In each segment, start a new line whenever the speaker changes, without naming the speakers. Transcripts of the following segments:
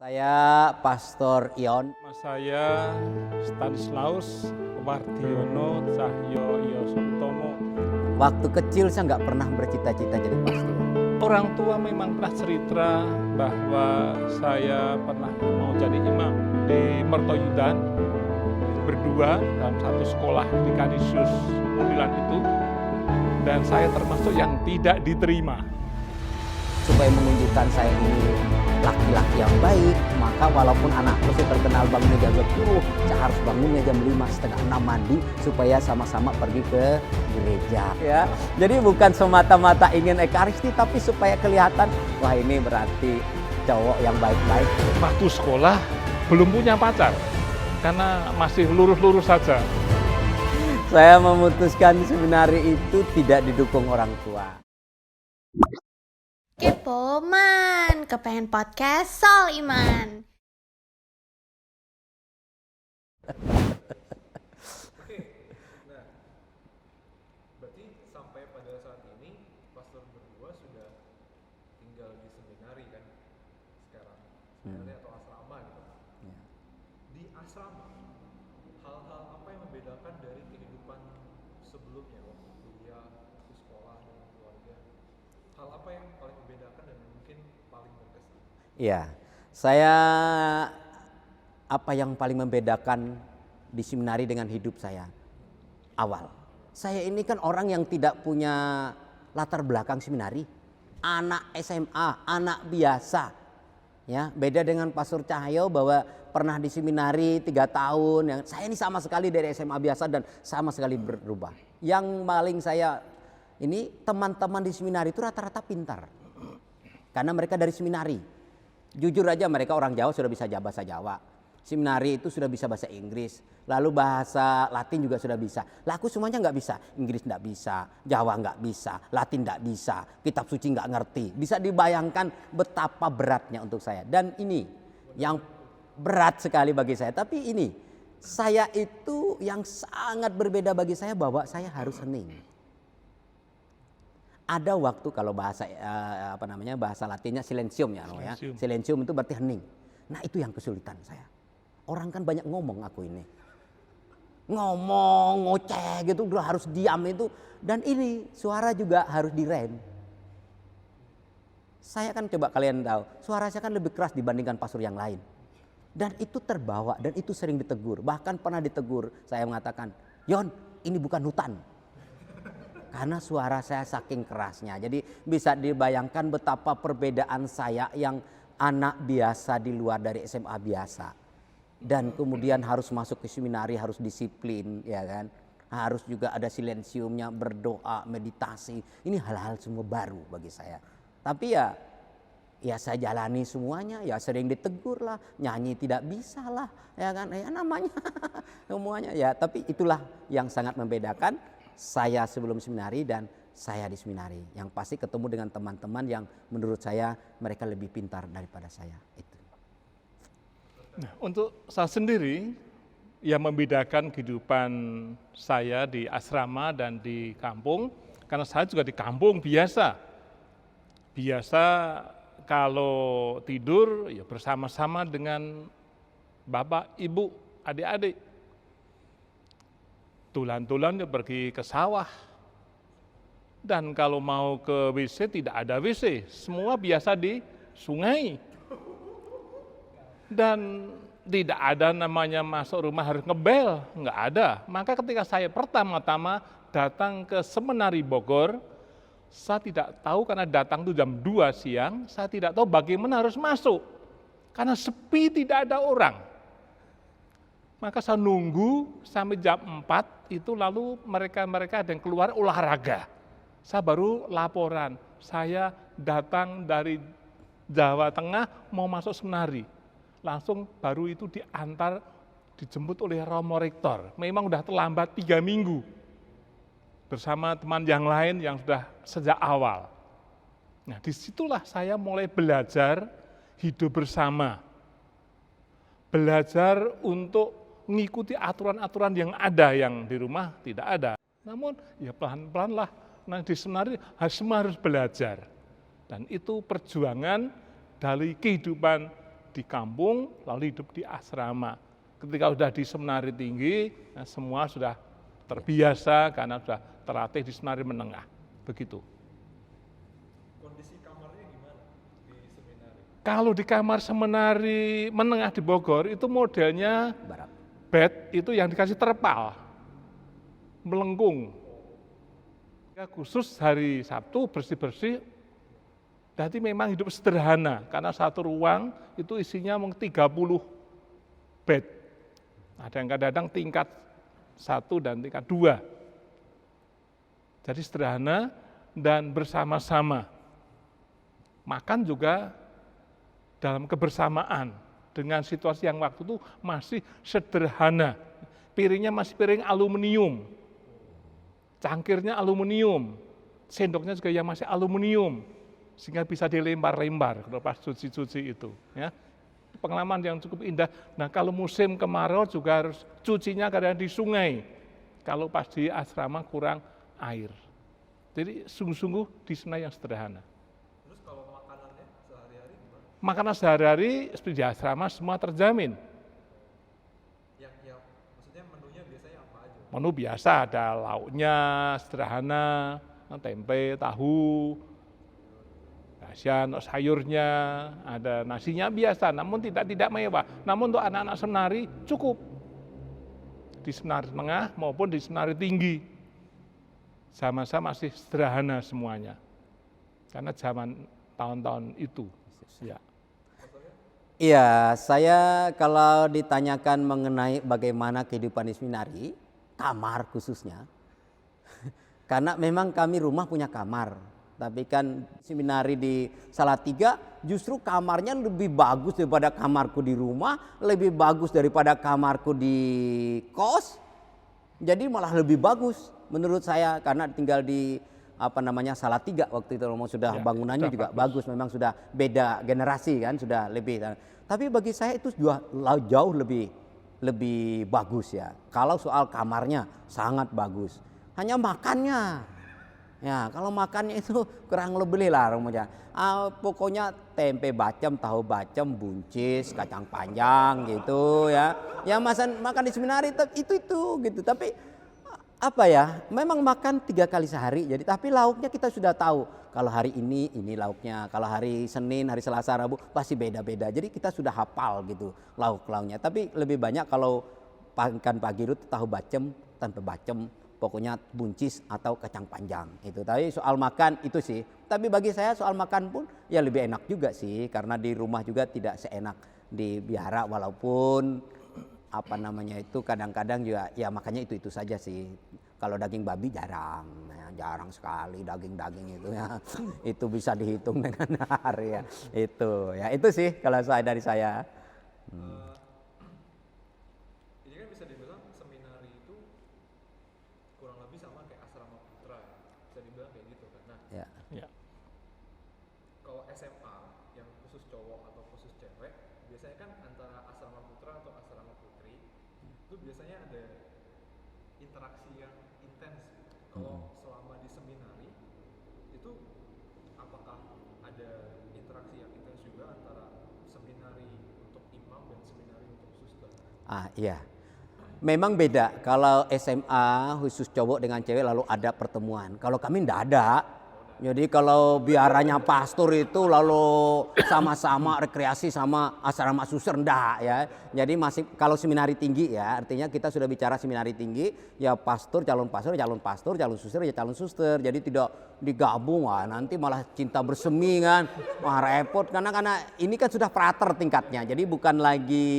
Saya Pastor Ion.
Nama saya Stanislaus Wardiono Cahyo Yosutomo.
Waktu kecil saya nggak pernah bercita-cita jadi pastor.
Orang tua memang pernah cerita bahwa saya pernah mau jadi imam di Mertoyudan berdua dalam satu sekolah di Kanisius Mundilan itu, dan saya termasuk yang tidak diterima.
Supaya menunjukkan saya ini laki-laki yang baik, maka walaupun anakku sih terkenal bangunnya jam 10, saya harus bangunnya jam 5, setengah 6 mandi supaya sama-sama pergi ke gereja. Ya, jadi bukan semata-mata ingin ekaristi, tapi supaya kelihatan, wah ini berarti cowok yang baik-baik.
Waktu sekolah belum punya pacar karena masih lurus-lurus saja.
Saya memutuskan seminari itu tidak didukung orang tua.
Kepo man, kepengen podcast soal iman.
Nah, berarti sampai pada saat ini pastor berdua sudah tinggal di seminari kan sekarang, seminari atau asrama gitu. Di asrama, hal-hal apa yang membedakan dari kehidupan sebelumnya waktu kuliah, waktu sekolah dengan keluarga? Hal apa yang paling membedakan dan mungkin paling berkesan?
Iya, saya apa yang paling membedakan di seminari dengan hidup saya awal. Saya ini kan orang yang tidak punya latar belakang seminari, anak SMA, anak biasa. Ya, beda dengan Pastor Cahyo bahwa pernah di seminari 3 tahun. Yang saya ini sama sekali dari SMA biasa dan sama sekali berubah. Yang paling saya ini teman-teman di seminari itu rata-rata pintar. Karena mereka dari seminari. Jujur aja mereka orang Jawa sudah bisa bahasa Jawa. Seminari itu sudah bisa bahasa Inggris. Lalu bahasa Latin juga sudah bisa. Lah aku semuanya nggak bisa. Inggris nggak bisa, Jawa nggak bisa, Latin nggak bisa, kitab suci nggak ngerti. Bisa dibayangkan betapa beratnya untuk saya. Dan ini yang berat sekali bagi saya. Tapi ini, saya itu yang sangat berbeda bagi saya bahwa saya harus hening. Ada waktu kalau bahasa bahasa Latinnya silencium ya,
Silencium.
Silencium itu berarti hening. Nah itu yang kesulitan saya. Orang kan banyak ngomong aku ini. Ngomong, ngoceh gitu udah harus diam itu. Dan ini suara juga harus direm. Saya kan coba kalian tahu, suara saya kan lebih keras dibandingkan pastor yang lain. Dan itu terbawa dan itu sering ditegur. Bahkan pernah ditegur, saya mengatakan, Yon ini bukan hutan. Karena suara saya saking kerasnya. Jadi bisa dibayangkan betapa perbedaan saya yang anak biasa di luar dari SMA biasa. Dan kemudian harus masuk ke seminari, harus disiplin, ya kan. Harus juga ada silensiumnya, berdoa, meditasi. Ini hal-hal semua baru bagi saya. Tapi ya saya jalani semuanya, ya sering ditegur lah, nyanyi tidak bisa lah, ya kan. Ya namanya semuanya ya, tapi itulah yang sangat membedakan saya sebelum seminari dan saya di seminari. Yang pasti ketemu dengan teman-teman yang menurut saya mereka lebih pintar daripada saya. Itu.
Nah, untuk saya sendiri, yang membedakan kehidupan saya di asrama dan di kampung, karena saya juga di kampung biasa. Biasa kalau tidur ya bersama-sama dengan bapak, ibu, adik-adik. Tulan-tulan ya pergi ke sawah. Dan kalau mau ke WC tidak ada WC, semua biasa di sungai. Dan tidak ada namanya masuk rumah harus ngebel, nggak ada. Maka ketika saya pertama-tama datang ke Seminari Bogor, saya tidak tahu karena datang itu jam 2 siang, saya tidak tahu bagaimana harus masuk. Karena sepi tidak ada orang. Maka saya nunggu sampai jam 4 itu lalu mereka ada yang keluar olahraga. Saya baru laporan, saya datang dari Jawa Tengah mau masuk seminari. Langsung baru itu dijemput oleh Romo Rektor. Memang udah terlambat 3 minggu. Bersama teman yang lain yang sudah sejak awal. Nah disitulah saya mulai belajar hidup bersama. Belajar untuk mengikuti aturan-aturan yang ada, yang di rumah tidak ada. Namun ya pelan-pelan lah, nah di seminari semua harus belajar. Dan itu perjuangan dari kehidupan di kampung, lalu hidup di asrama. Ketika sudah di seminari tinggi, semua sudah terbiasa karena sudah terlatih di seminari menengah. Begitu.
Kondisi kamarnya gimana di seminari?
Kalau di kamar seminari menengah di Bogor, itu modelnya
Barat.
bed itu yang dikasih terpal, melengkung. Ya, khusus hari Sabtu bersih-bersih, jadi memang hidup sederhana, karena satu ruang itu isinya 30 bed. Ada yang kadang-kadang tingkat 1 dan tingkat 2. Jadi sederhana dan bersama-sama. Makan juga dalam kebersamaan, dengan situasi yang waktu itu masih sederhana. Piringnya masih piring aluminium, cangkirnya aluminium, sendoknya juga yang masih aluminium, sehingga bisa dilempar-lempar kalau pas cuci-cuci itu. Ya. Pengalaman yang cukup indah. Nah kalau musim kemarau juga harus cucinya kadang di sungai, kalau pas di asrama kurang air. Jadi sungguh-sungguh di sana yang sederhana.
Terus kalau makanannya sehari-hari gimana?
Makanan sehari-hari seperti di asrama semua terjamin.
Yang maksudnya menunya biasanya apa aja?
Menu biasa ada lauknya sederhana, tempe, tahu, sayurnya, ada nasinya biasa, namun tidak mewah. Namun untuk anak-anak seminari cukup di seminari tengah maupun di seminari tinggi, sama-sama masih sederhana semuanya, karena zaman tahun-tahun itu. Ya.
Iya, saya kalau ditanyakan mengenai bagaimana kehidupan di seminari, kamar khususnya, karena memang kami rumah punya kamar, tapi kan seminari di Salatiga justru kamarnya lebih bagus daripada kamarku di rumah, lebih bagus daripada kamarku di kos, jadi malah lebih bagus menurut saya karena tinggal di Salatiga waktu itu sudah
Ya,
bangunannya
sudah
juga bagus, memang sudah beda generasi kan, sudah lebih. Tapi bagi saya itu juga jauh lebih bagus ya. Kalau soal kamarnya sangat bagus. Hanya makannya. Ya, kalau makannya itu kurang lebih lah rumahnya. Pokoknya tempe bacem, tahu bacem, buncis, kacang panjang gitu ya. Ya makan di seminari itu gitu. Tapi apa ya, memang makan 3 kali sehari, jadi tapi lauknya kita sudah tahu. Kalau hari ini lauknya, kalau hari Senin, hari Selasa, Rabu pasti beda-beda. Jadi kita sudah hafal gitu lauk-lauknya. Tapi lebih banyak kalau makan pagi itu tahu bacem, tempe bacem, pokoknya buncis atau kacang panjang itu. Tapi soal makan itu sih. Tapi bagi saya soal makan pun ya lebih enak juga sih, karena di rumah juga tidak seenak di biara, walaupun kadang-kadang juga ya makanya itu saja sih. Kalau daging babi jarang sekali daging itu ya. Itu bisa dihitung dengan hari ya. Itu sih kalau dari saya.
Ini kan bisa dibilang seminari itu kurang lebih sama kayak asrama putra ya. Bisa dibilang kayak gitu kan. Nah,
Ya.
Ya.
kalau SMA yang khusus cowok atau khusus cewek, biasanya kan antara asrama putra atau asrama putri itu biasanya ada interaksi yang intens gitu. Kalau selama di seminari itu apakah ada interaksi yang intens juga antara seminari untuk imam dan seminari untuk suster?
Iya. Memang beda kalau SMA khusus cowok dengan cewek lalu ada pertemuan. Kalau kami enggak ada. Jadi kalau biaranya pastor itu lalu sama-sama rekreasi sama asrama suster enggak ya. Jadi masih kalau seminari tinggi ya, artinya kita sudah bicara seminari tinggi ya calon pastor, calon suster ya calon suster. Jadi tidak digabung, nanti malah cinta bersemi kan. Wah repot karena ini kan sudah frater tingkatnya. Jadi bukan lagi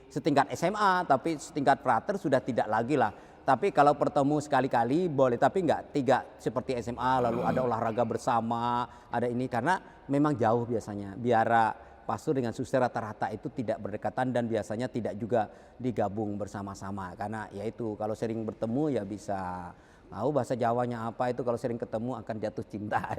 setingkat SMA tapi setingkat frater sudah tidak lagi lah. Tapi kalau bertemu sekali-kali boleh, tapi enggak 3 seperti SMA lalu ada olahraga bersama, ada ini karena memang jauh biasanya. Biara pastor dengan suster rata-rata itu tidak berdekatan dan biasanya tidak juga digabung bersama-sama. Karena yaitu kalau sering bertemu ya bisa tahu bahasa Jawanya apa itu, kalau sering ketemu akan jatuh cinta.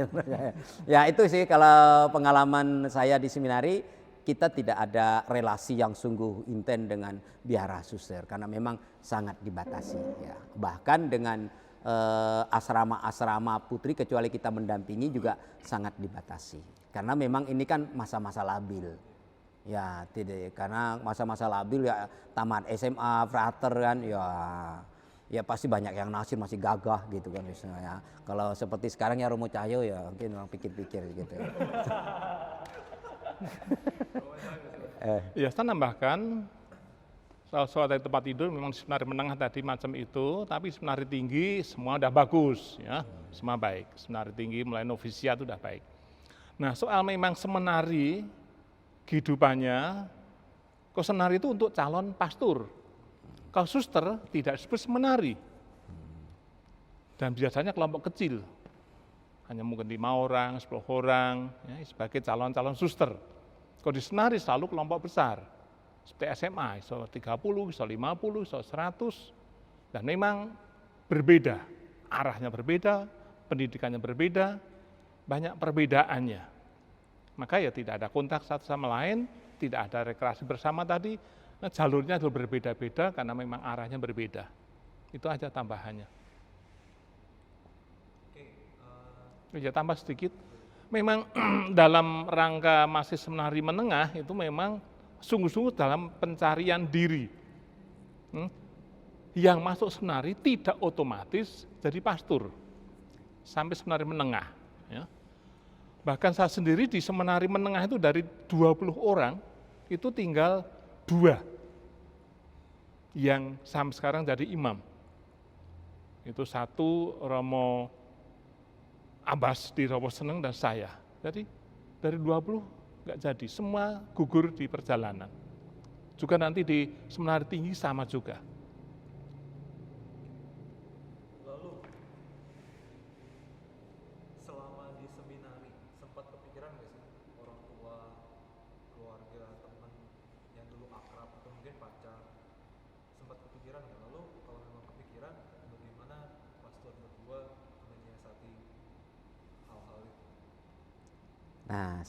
Ya itu sih kalau pengalaman saya di seminari. Kita tidak ada relasi yang sungguh intens dengan biara suster karena memang sangat dibatasi ya. Bahkan dengan asrama-asrama putri kecuali kita mendampingi juga sangat dibatasi. Karena memang ini kan masa-masa labil. Ya, tidak, karena masa-masa labil ya tamat SMA, frater kan, ya pasti banyak yang nasir masih gagah gitu kan misalnya. Kalau seperti sekarang ya Romo Cahyo ya mungkin orang pikir-pikir gitu.
Ya, saya nambahkan soal dari tempat tidur memang sebenarnya menengah tadi macam itu, tapi sebenarnya tinggi semua udah bagus ya, semua baik. Sebenarnya tinggi mulai novisiat itu udah baik. Nah, soal memang seminari kehidupannya, kok seminari itu untuk calon pastor. Kalau suster tidak disebut seminari. Dan biasanya kelompok kecil, hanya mungkin 5 orang, 10 orang, ya, sebagai calon-calon suster. Kalau di seminari selalu kelompok besar, seperti SMA, iso 30, iso 50, iso 100, dan memang berbeda, arahnya berbeda, pendidikannya berbeda, banyak perbedaannya. Maka ya tidak ada kontak satu sama lain, tidak ada rekreasi bersama tadi, nah, jalurnya juga berbeda-beda karena memang arahnya berbeda. Itu aja tambahannya. Ya tambah sedikit, memang dalam rangka masih seminari menengah itu memang sungguh-sungguh dalam pencarian diri. Yang masuk seminari tidak otomatis jadi pastor sampai seminari menengah. Ya. Bahkan saya sendiri di seminari menengah itu dari 20 orang, itu tinggal 2 yang sampai sekarang jadi imam. Itu satu Romo Abbas di Romo Seneng dan saya. Jadi dari 20 nggak jadi, semua gugur di perjalanan. Juga nanti di seminari tinggi sama juga.
Lalu selama di seminari sempat kepikiran nggak sih orang tua, keluarga, teman yang dulu akrab atau mungkin pacar, sempat kepikiran nggak? Lalu kalau memang kepikiran, bagaimana pastor berdua menyiasati hal-hal itu?
Nah,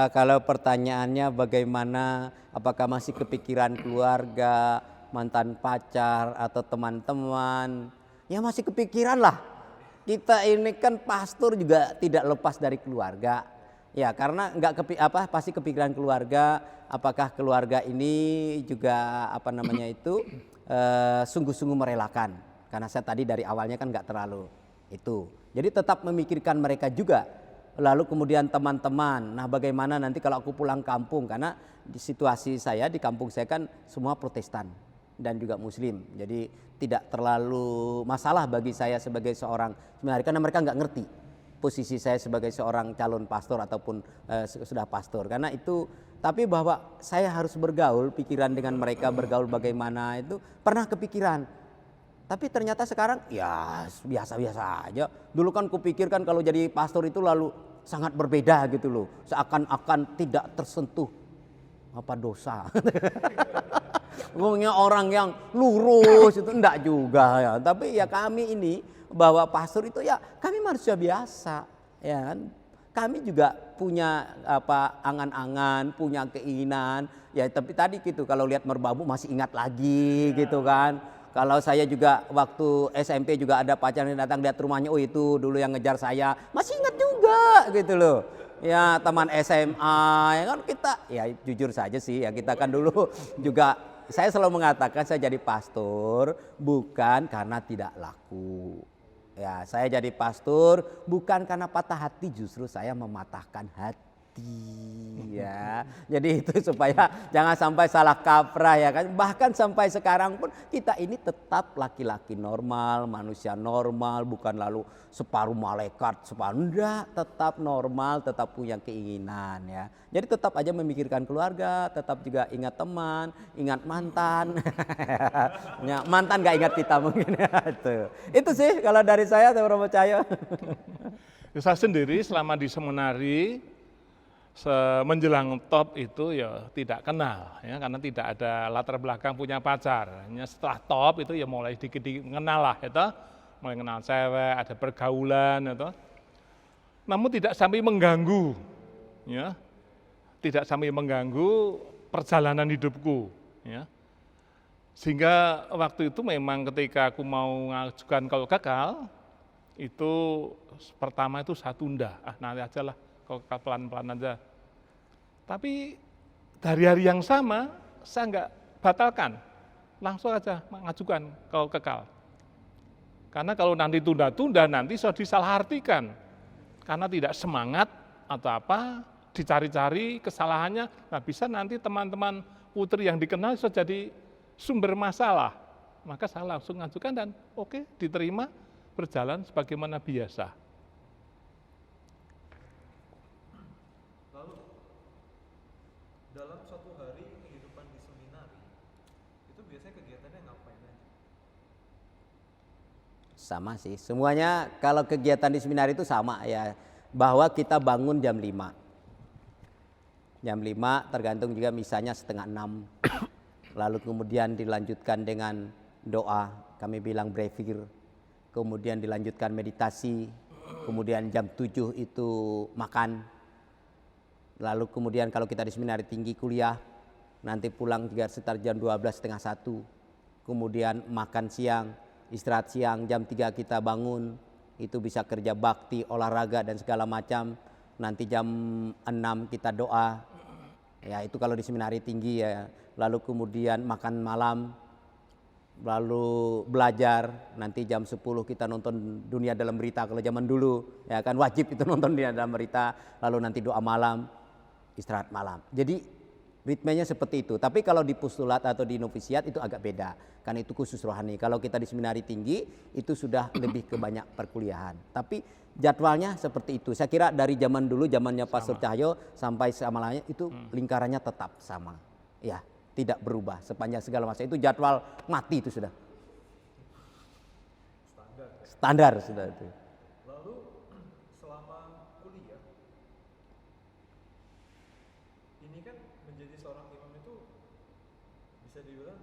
kalau pertanyaannya bagaimana, apakah masih kepikiran keluarga, mantan pacar atau teman-teman, ya masih kepikiran lah. Kita ini kan pastor juga tidak lepas dari keluarga, ya karena pasti kepikiran keluarga. Apakah keluarga ini juga sungguh-sungguh merelakan? Karena saya tadi dari awalnya kan nggak terlalu itu. Jadi tetap memikirkan mereka juga. Lalu kemudian teman-teman, nah bagaimana nanti kalau aku pulang kampung, karena di situasi saya di kampung saya kan semua Protestan dan juga Muslim, jadi tidak terlalu masalah bagi saya sebagai seorang seminari karena mereka nggak ngerti posisi saya sebagai seorang calon pastor ataupun sudah pastor, karena itu. Tapi bahwa saya harus bergaul, pikiran dengan mereka bergaul bagaimana itu pernah kepikiran. Tapi ternyata sekarang ya biasa-biasa aja. Dulu kan kupikirkan kalau jadi pastor itu lalu sangat berbeda gitu loh. Seakan-akan tidak tersentuh dosa. Ngomongnya orang yang lurus itu enggak juga ya. Tapi ya kami ini bahwa pastor itu ya kami manusia biasa ya kan. Kami juga punya angan-angan, punya keinginan. Ya tapi tadi gitu kalau lihat merbabu masih ingat lagi gitu kan. Kalau saya juga waktu SMP juga ada pacar yang datang lihat rumahnya, oh itu dulu yang ngejar saya, masih ingat juga gitu loh. Ya teman SMA, ya kan kita, ya jujur saja sih ya kita kan dulu juga, saya selalu mengatakan saya jadi pastor bukan karena tidak laku. Ya saya jadi pastor bukan karena patah hati, justru saya mematahkan hati. Ya, jadi itu supaya jangan sampai salah kaprah ya kan. Bahkan sampai sekarang pun kita ini tetap laki-laki normal, manusia normal, bukan lalu separuh malaikat, separuh enggak, tetap normal, tetap punya keinginan ya. Jadi tetap aja memikirkan keluarga, tetap juga ingat teman, ingat mantan. Ya, mantan nggak ingat kita mungkin ya. Itu sih kalau dari saya, Romo Cahyo.
Saya sendiri selama di seminari menjelang top itu ya tidak kenal ya, karena tidak ada latar belakang punya pacar. Hanya setelah top itu ya mulai dikit-dikit kenal lah itu, mulai kenal cewek, ada pergaulan itu. Namun tidak sampai mengganggu ya. Tidak sampai mengganggu perjalanan hidupku ya. Sehingga waktu itu memang ketika aku mau ngajukan kalau gagal itu pertama itu saya tunda, nanti aja lah kalau pelan-pelan aja. Tapi dari hari yang sama saya nggak batalkan, langsung aja mengajukan kalau kekal. Karena kalau nanti tunda-tunda nanti sudah disalahartikan. Karena tidak semangat atau apa, dicari-cari kesalahannya, nah bisa nanti teman-teman putri yang dikenal sudah jadi sumber masalah. Maka saya langsung mengajukan dan oke, diterima, berjalan sebagaimana biasa.
Lalu dalam suatu hari kehidupan di seminari itu biasanya kegiatannya ngapain aja?
Sama sih, semuanya kalau kegiatan di seminar itu sama ya, bahwa kita bangun jam 5. Jam 5 tergantung juga misalnya setengah 6. Lalu kemudian dilanjutkan dengan doa, kami bilang brevir. Kemudian dilanjutkan meditasi. Kemudian jam 7 itu makan. Lalu kemudian kalau kita di seminari tinggi kuliah, nanti pulang juga sekitar jam 12, setengah 1. Kemudian makan siang, istirahat siang, jam 3 kita bangun, itu bisa kerja bakti, olahraga dan segala macam. Nanti jam 6 kita doa, ya itu kalau di seminari tinggi ya. Lalu kemudian makan malam, lalu belajar, nanti jam 10 kita nonton Dunia Dalam Berita kalau zaman dulu, ya kan wajib itu nonton Dunia Dalam Berita, lalu nanti doa malam, istirahat malam. Jadi ritmenya seperti itu. Tapi kalau di postulat atau di novisiat itu agak beda. Karena itu khusus rohani. Kalau kita di seminari tinggi itu sudah lebih ke banyak perkuliahan. Tapi jadwalnya seperti itu. Saya kira dari zaman dulu, zamannya Pastor Cahyo sampai selamanya itu lingkarannya tetap sama. Ya, tidak berubah sepanjang segala masa. Itu jadwal mati itu sudah. Standar sudah itu.
Lalu selama kuliah ini kan menjadi seorang imam itu bisa dibilang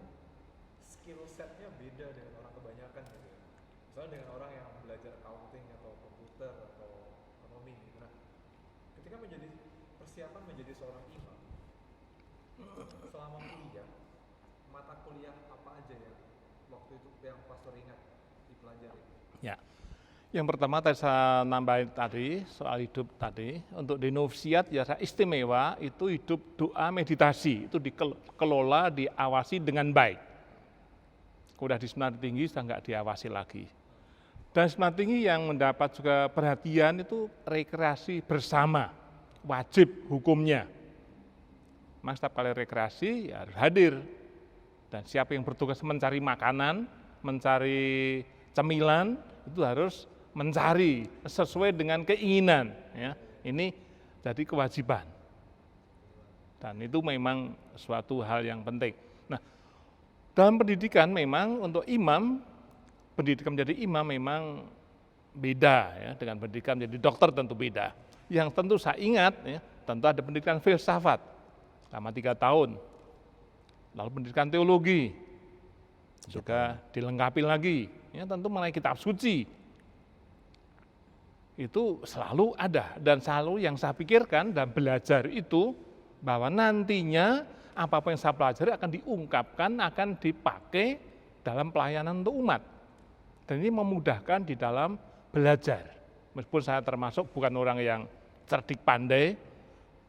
skill setnya beda dengan orang kebanyakan gitu ya. Misalnya dengan orang yang belajar accounting atau komputer atau ekonomi gitu. Nah, ketika menjadi persiapan menjadi seorang imam selama kuliah, mata kuliah apa aja yang waktu itu yang pastor ingat dipelajari?
Ya. Yang pertama tadi saya nambahin tadi soal hidup tadi, untuk di novisiat ya istimewa itu hidup doa meditasi, itu dikelola, diawasi dengan baik. Udah di seminari tinggi sudah nggak diawasi lagi. Dan seminari tinggi yang mendapat juga perhatian itu rekreasi bersama, wajib hukumnya. Mas setiap kali rekreasi ya harus hadir. Dan siapa yang bertugas mencari makanan, mencari cemilan, itu harus mencari sesuai dengan keinginan. Ya. Ini jadi kewajiban. Dan itu memang suatu hal yang penting. Nah, dalam pendidikan memang untuk imam, pendidikan menjadi imam memang beda ya, dengan pendidikan menjadi dokter tentu beda. Yang tentu saya ingat, ya, tentu ada pendidikan filsafat selama 3 tahun. Lalu pendidikan teologi, juga dilengkapi lagi, ya, tentu mengenai kitab suci. Itu selalu ada, dan selalu yang saya pikirkan dan belajar itu, bahwa nantinya apa-apa yang saya pelajari akan diungkapkan, akan dipakai dalam pelayanan untuk umat. Dan ini memudahkan di dalam belajar. Meskipun saya termasuk bukan orang yang cerdik pandai,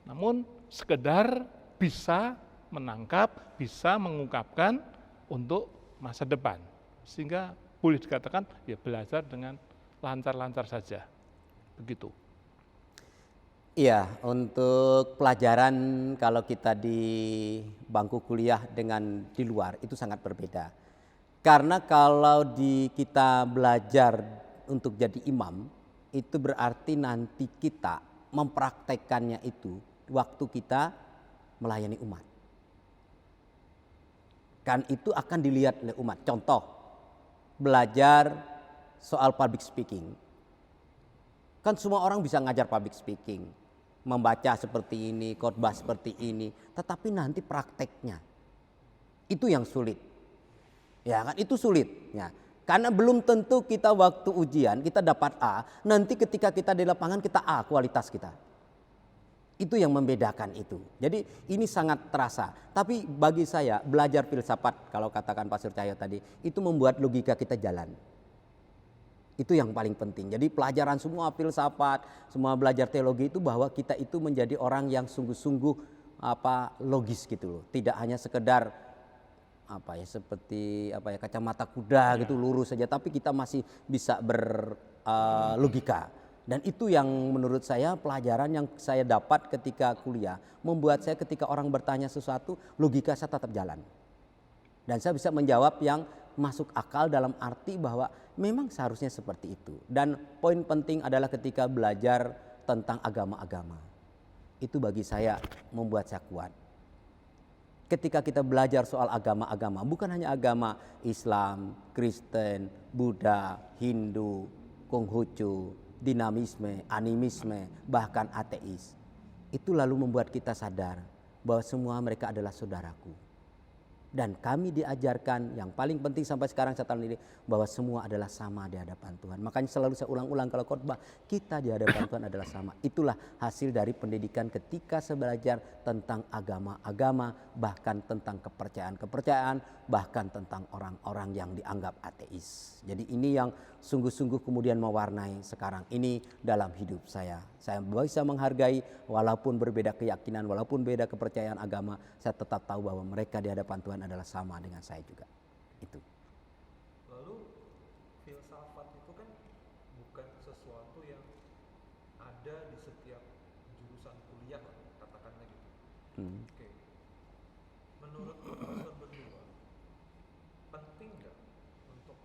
namun sekedar bisa menangkap, bisa mengungkapkan untuk masa depan. Sehingga boleh dikatakan ya belajar dengan lancar-lancar saja. Begitu.
Iya, untuk pelajaran kalau kita di bangku kuliah dengan di luar itu sangat berbeda. Karena kalau kita belajar untuk jadi imam, itu berarti nanti kita mempraktekkannya itu waktu kita melayani umat. Kan itu akan dilihat oleh umat. Contoh, belajar soal public speaking. Kan semua orang bisa ngajar public speaking, membaca seperti ini, khotbah seperti ini, tetapi nanti prakteknya itu yang sulit. Ya kan, itu sulit. Ya. Karena belum tentu kita waktu ujian kita dapat A, nanti ketika kita di lapangan kita A kualitas kita. Itu yang membedakan itu. Jadi ini sangat terasa. Tapi bagi saya belajar filsafat, kalau katakan Pastor Cahyo tadi, itu membuat logika kita jalan. Itu yang paling penting. Jadi pelajaran semua filsafat, semua belajar teologi itu bahwa kita itu menjadi orang yang sungguh-sungguh logis gitu loh. Tidak hanya sekedar seperti kacamata kuda gitu lurus saja, tapi kita masih bisa berlogika. Dan itu yang menurut saya pelajaran yang saya dapat ketika kuliah, membuat saya ketika orang bertanya sesuatu, logika saya tetap jalan. Dan saya bisa menjawab yang masuk akal dalam arti bahwa memang seharusnya seperti itu. Dan poin penting adalah ketika belajar tentang agama-agama. Itu bagi saya membuat saya kuat. Ketika kita belajar soal agama-agama, bukan hanya agama Islam, Kristen, Buddha, Hindu, Konghucu, dinamisme, animisme, bahkan ateis. Itu lalu membuat kita sadar bahwa semua mereka adalah saudaraku. Dan kami diajarkan yang paling penting sampai sekarang saya tahu ini, bahwa semua adalah sama di hadapan Tuhan. Makanya selalu saya ulang-ulang kalau khotbah, kita di hadapan Tuhan adalah sama. Itulah hasil dari pendidikan ketika saya belajar tentang agama-agama, bahkan tentang kepercayaan-kepercayaan, bahkan tentang orang-orang yang dianggap ateis. Jadi ini yang sungguh-sungguh kemudian mewarnai sekarang ini dalam hidup saya. Saya bisa menghargai walaupun berbeda keyakinan, walaupun beda kepercayaan agama, saya tetap tahu bahwa mereka di hadapan Tuhan adalah sama dengan saya juga. Itu.
Lalu filsafat itu kan bukan sesuatu yang ada di setiap jurusan kuliah lah, katakanlah gitu. Oke. Menurut profesor berdua, penting nggak untuk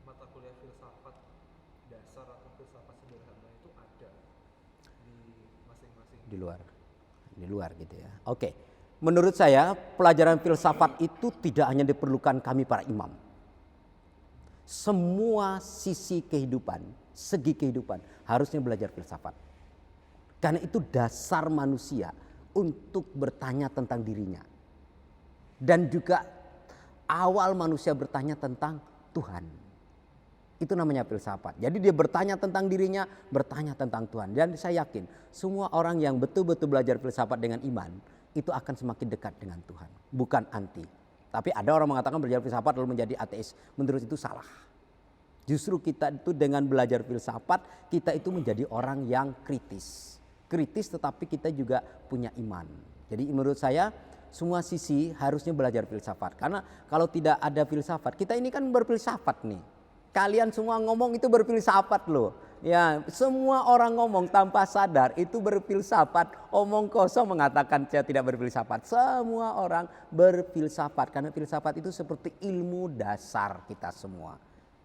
mata kuliah filsafat dasar atau filsafat sederhana itu ada di masing-masing
Di luar gitu ya. Oke. Menurut saya pelajaran filsafat itu tidak hanya diperlukan kami para imam. Semua sisi kehidupan, segi kehidupan harusnya belajar filsafat. Karena itu dasar manusia untuk bertanya tentang dirinya. Dan juga awal manusia bertanya tentang Tuhan. Itu namanya filsafat. Jadi dia bertanya tentang dirinya, bertanya tentang Tuhan. Dan saya yakin semua orang yang betul-betul belajar filsafat dengan iman, itu akan semakin dekat dengan Tuhan, bukan anti. Tapi ada orang mengatakan belajar filsafat lalu menjadi ateis. Menurut itu salah. Justru kita itu dengan belajar filsafat, kita itu menjadi orang yang kritis. Kritis tetapi kita juga punya iman. Jadi menurut saya semua sisi harusnya belajar filsafat. Karena kalau tidak ada filsafat, kita ini kan berfilsafat nih. Kalian semua ngomong itu berfilsafat loh. Ya, semua orang ngomong tanpa sadar itu berfilsafat. Omong kosong mengatakan saya tidak berfilsafat. Semua orang berfilsafat karena filsafat itu seperti ilmu dasar kita semua.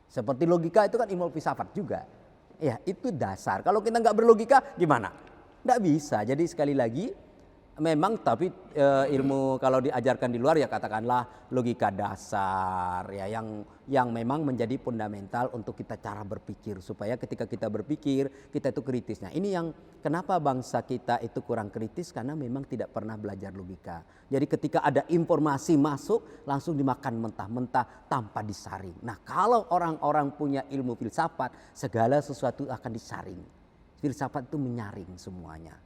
Seperti logika itu kan ilmu filsafat juga. Ya, itu dasar. Kalau kita nggak berlogika gimana? Nggak bisa. Jadi sekali lagi memang tapi ilmu kalau diajarkan di luar ya katakanlah logika dasar ya yang memang menjadi fundamental untuk kita cara berpikir supaya ketika kita berpikir kita itu kritis. Nah, ini yang kenapa bangsa kita itu kurang kritis karena memang tidak pernah belajar logika. Jadi ketika ada informasi masuk langsung dimakan mentah-mentah tanpa disaring. Nah, kalau orang-orang punya ilmu filsafat segala sesuatu akan disaring. Filsafat itu menyaring semuanya.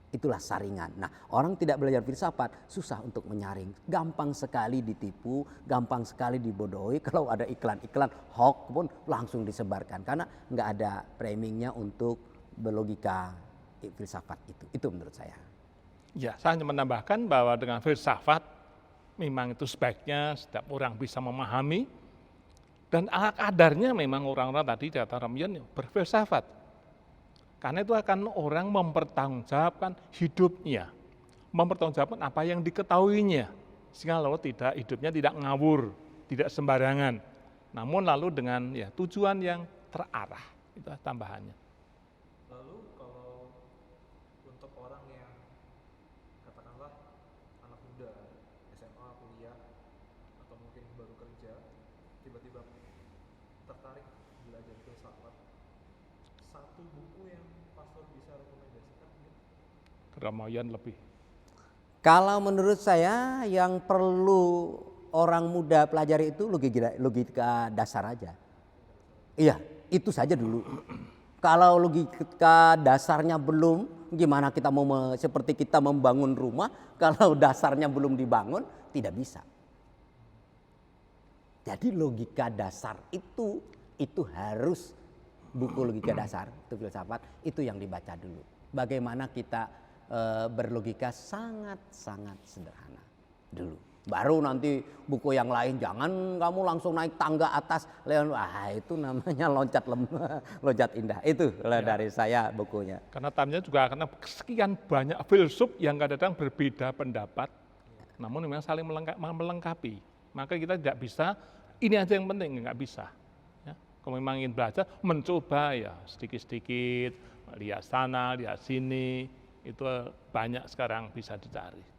Itulah saringan. Nah, orang tidak belajar filsafat susah untuk menyaring. Gampang sekali ditipu, gampang sekali dibodohi. Kalau ada iklan-iklan hoax pun langsung disebarkan. Karena nggak ada framingnya untuk berlogika filsafat itu. Itu menurut saya.
Ya, saya hanya menambahkan bahwa dengan filsafat memang itu sebaiknya setiap orang bisa memahami. Dan ala kadarnya memang orang-orang tadi di antara Ramian berfilsafat. Karena itu akan orang mempertanggungjawabkan hidupnya, mempertanggungjawabkan apa yang diketahuinya, sehingga lalu hidupnya tidak ngawur, tidak sembarangan, namun lalu dengan tujuan yang terarah, itu tambahannya.
Lalu kalau untuk orang yang katakanlah anak muda, SMA, kuliah, atau mungkin baru kerja, tiba-tiba tertarik belajar filsafat, satu buku yang pastor bisa rekomendasikan gitu?
Ramayan lebih.
Kalau menurut saya yang perlu orang muda pelajari itu logika dasar aja. Iya, itu saja dulu. Kalau logika dasarnya belum, gimana kita mau seperti kita membangun rumah, kalau dasarnya belum dibangun, tidak bisa. Jadi logika dasar itu harus buku logika dasar, itu filsafat, itu yang dibaca dulu. Bagaimana kita berlogika sangat-sangat sederhana dulu. Baru nanti buku yang lain, jangan kamu langsung naik tangga atas, itu namanya loncat indah. Itu dari saya bukunya.
Karena tampilnya juga karena sekian banyak filsuf yang kadang-kadang berbeda pendapat, namun memang saling melengkapi. Maka kita tidak bisa, ini aja yang penting, nggak bisa. Ya. Kalau memang ingin belajar, mencoba ya sedikit-sedikit, lihat sana, lihat sini, itu banyak sekarang bisa dicari.